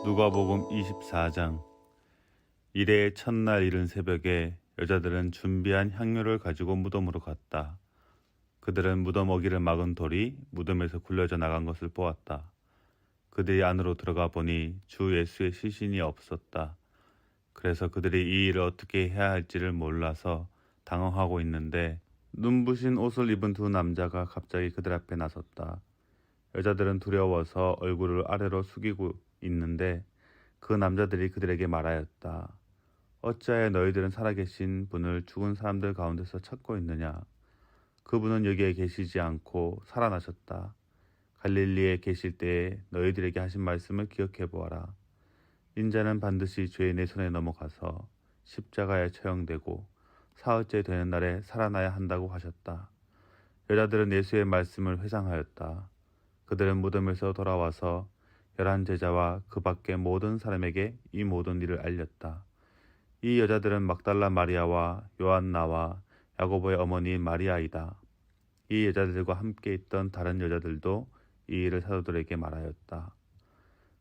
누가복음 24장. 이레의 첫날 이른 새벽에 여자들은 준비한 향료를 가지고 무덤으로 갔다. 그들은 무덤 어기를 막은 돌이 무덤에서 굴려져 나간 것을 보았다. 그들이 안으로 들어가 보니 주 예수의 시신이 없었다. 그래서 그들이 이 일을 어떻게 해야 할지를 몰라서 당황하고 있는데 눈부신 옷을 입은 두 남자가 갑자기 그들 앞에 나섰다. 여자들은 두려워서 얼굴을 아래로 숙이고 있는데 그 남자들이 그들에게 말하였다. 어찌하여 너희들은 살아계신 분을 죽은 사람들 가운데서 찾고 있느냐? 그분은 여기에 계시지 않고 살아나셨다. 갈릴리에 계실 때에 너희들에게 하신 말씀을 기억해 보아라. 인자는 반드시 죄인의 손에 넘어가서 십자가에 처형되고 사흘째 되는 날에 살아나야 한다고 하셨다. 여자들은 예수의 말씀을 회상하였다. 그들은 무덤에서 돌아와서 11 제자와 그 밖의 모든 사람에게 이 모든 일을 알렸다. 이 여자들은 막달라 마리아와 요한나와 야고보의 어머니인 마리아이다. 이 여자들과 함께 있던 다른 여자들도 이 일을 사도들에게 말하였다.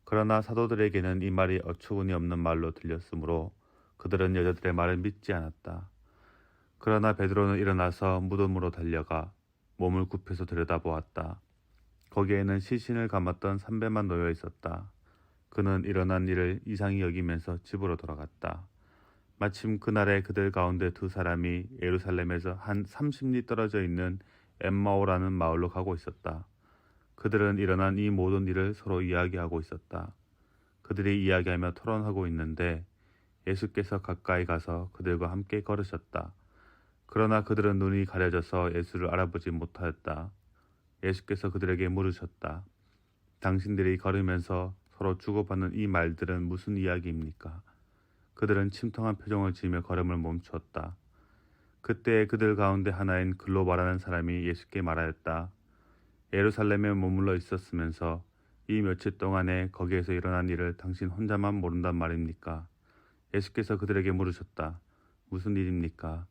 그러나 사도들에게는 이 말이 어처구니 없는 말로 들렸으므로 그들은 여자들의 말을 믿지 않았다. 그러나 베드로는 일어나서 무덤으로 달려가 몸을 굽혀서 들여다보았다. 거기에는 시신을 감았던 삼배만 놓여 있었다. 그는 일어난 일을 이상히 여기면서 집으로 돌아갔다. 마침 그날에 그들 가운데 두 사람이 예루살렘에서 한 30리 떨어져 있는 엠마오라는 마을로 가고 있었다. 그들은 일어난 이 모든 일을 서로 이야기하고 있었다. 그들이 이야기하며 토론하고 있는데 예수께서 가까이 가서 그들과 함께 걸으셨다. 그러나 그들은 눈이 가려져서 예수를 알아보지 못하였다. 예수께서 그들에게 물으셨다. 당신들이 걸으면서 서로 주고받는 이 말들은 무슨 이야기입니까? 그들은 침통한 표정을 지으며 걸음을 멈추었다. 그때 그들 가운데 하나인 글로바라는 사람이 예수께 말하였다. 예루살렘에 머물러 있었으면서 이 며칠 동안에 거기에서 일어난 일을 당신 혼자만 모른단 말입니까? 예수께서 그들에게 물으셨다. 무슨 일입니까?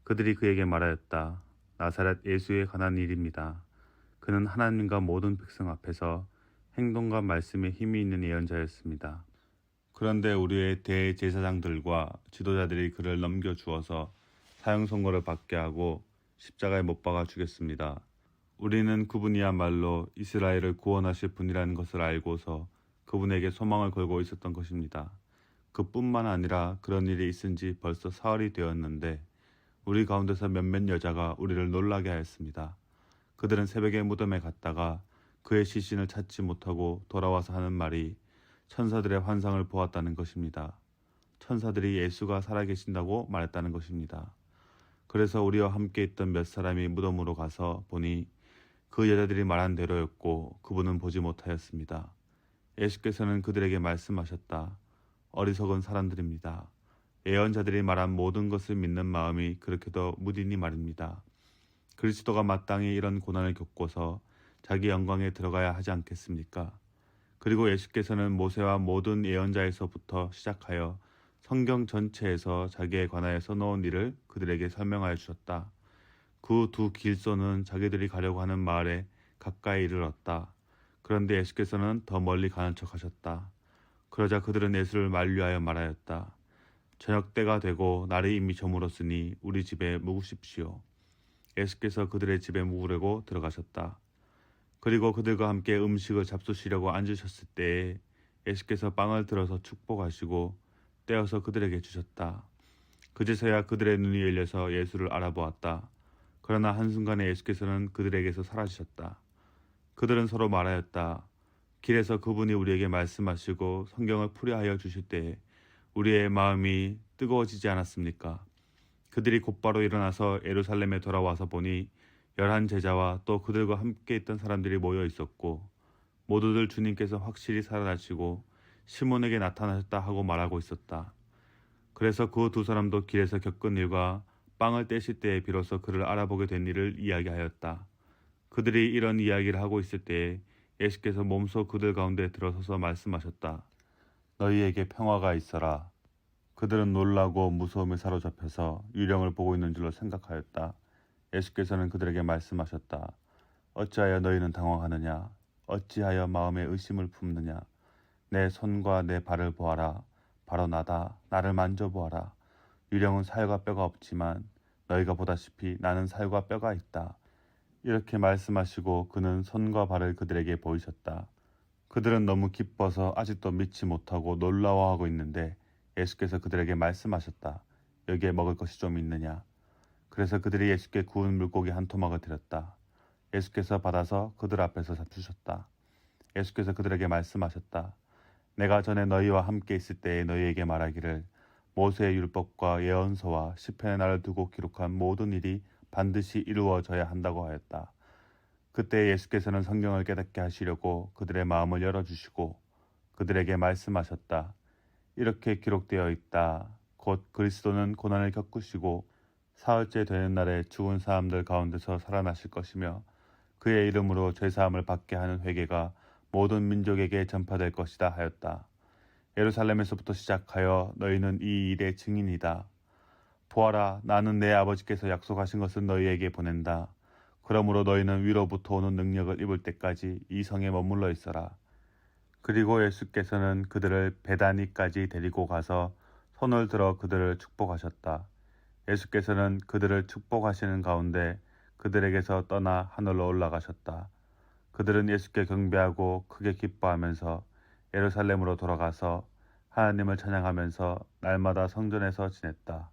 그들이 그에게 말하였다. 나사렛 예수에 관한 일입니다. 그는 하나님과 모든 백성 앞에서 행동과 말씀에 힘이 있는 예언자였습니다. 그런데 우리의 대제사장들과 지도자들이 그를 넘겨주어서 사형 선고를 받게 하고 십자가에 못 박아 죽였습니다. 우리는 그분이야말로 이스라엘을 구원하실 분이라는 것을 알고서 그분에게 소망을 걸고 있었던 것입니다. 그뿐만 아니라 그런 일이 있은 지 벌써 사흘이 되었는데 우리 가운데서 몇몇 여자가 우리를 놀라게 하였습니다. 그들은 새벽에 무덤에 갔다가 그의 시신을 찾지 못하고 돌아와서 하는 말이 천사들의 환상을 보았다는 것입니다. 천사들이 예수가 살아계신다고 말했다는 것입니다. 그래서 우리와 함께 있던 몇 사람이 무덤으로 가서 보니 그 여자들이 말한 대로였고 그분은 보지 못하였습니다. 예수께서는 그들에게 말씀하셨다. 어리석은 사람들입니다. 예언자들이 말한 모든 것을 믿는 마음이 그렇게도 무디니 말입니다. 그리스도가 마땅히 이런 고난을 겪고서 자기 영광에 들어가야 하지 않겠습니까? 그리고 예수께서는 모세와 모든 예언자에서부터 시작하여 성경 전체에서 자기에 관하여 써놓은 일을 그들에게 설명하여 주셨다. 그 두 길소는 자기들이 가려고 하는 마을에 가까이 이르렀다. 그런데 예수께서는 더 멀리 가는 척 하셨다. 그러자 그들은 예수를 만류하여 말하였다. 저녁 때가 되고 날이 이미 저물었으니 우리 집에 묵으십시오. 예수께서 그들의 집에 묵으려고 들어가셨다. 그리고 그들과 함께 음식을 잡수시려고 앉으셨을 때에 예수께서 빵을 들어서 축복하시고 떼어서 그들에게 주셨다. 그제서야 그들의 눈이 열려서 예수를 알아보았다. 그러나 한순간에 예수께서는 그들에게서 사라지셨다. 그들은 서로 말하였다. 길에서 그분이 우리에게 말씀하시고 성경을 풀이하여 주실 때에 우리의 마음이 뜨거워지지 않았습니까? 그들이 곧바로 일어나서 예루살렘에 돌아와서 보니 11 제자와 또 그들과 함께 있던 사람들이 모여 있었고 모두들 주님께서 확실히 살아나시고 시몬에게 나타나셨다 하고 말하고 있었다. 그래서 그 두 사람도 길에서 겪은 일과 빵을 떼실 때에 비로소 그를 알아보게 된 일을 이야기하였다. 그들이 이런 이야기를 하고 있을 때에 예수께서 몸소 그들 가운데 들어서서 말씀하셨다. 너희에게 평화가 있어라. 그들은 놀라고 무서움에 사로잡혀서 유령을 보고 있는 줄로 생각하였다. 예수께서는 그들에게 말씀하셨다. 어찌하여 너희는 당황하느냐? 어찌하여 마음에 의심을 품느냐? 내 손과 내 발을 보아라. 바로 나다. 나를 만져보아라. 유령은 살과 뼈가 없지만 너희가 보다시피 나는 살과 뼈가 있다. 이렇게 말씀하시고 그는 손과 발을 그들에게 보이셨다. 그들은 너무 기뻐서 아직도 믿지 못하고 놀라워하고 있는데 예수께서 그들에게 말씀하셨다. 여기에 먹을 것이 좀 있느냐? 그래서 그들이 예수께 구운 물고기 한 토막을 드렸다. 예수께서 받아서 그들 앞에서 잡수셨다. 예수께서 그들에게 말씀하셨다. 내가 전에 너희와 함께 있을 때에 너희에게 말하기를 모세의 율법과 예언서와 시편의 나를 두고 기록한 모든 일이 반드시 이루어져야 한다고 하였다. 그때 예수께서는 성경을 깨닫게 하시려고 그들의 마음을 열어주시고 그들에게 말씀하셨다. 이렇게 기록되어 있다. 곧 그리스도는 고난을 겪으시고 사흘째 되는 날에 죽은 사람들 가운데서 살아나실 것이며 그의 이름으로 죄사함을 받게 하는 회개가 모든 민족에게 전파될 것이다 하였다. 예루살렘에서부터 시작하여 너희는 이 일의 증인이다. 보아라, 나는 내 아버지께서 약속하신 것을 너희에게 보낸다. 그러므로 너희는 위로부터 오는 능력을 입을 때까지 이 성에 머물러 있어라. 그리고 예수께서는 그들을 베다니까지 데리고 가서 손을 들어 그들을 축복하셨다. 예수께서는 그들을 축복하시는 가운데 그들에게서 떠나 하늘로 올라가셨다. 그들은 예수께 경배하고 크게 기뻐하면서 예루살렘으로 돌아가서 하나님을 찬양하면서 날마다 성전에서 지냈다.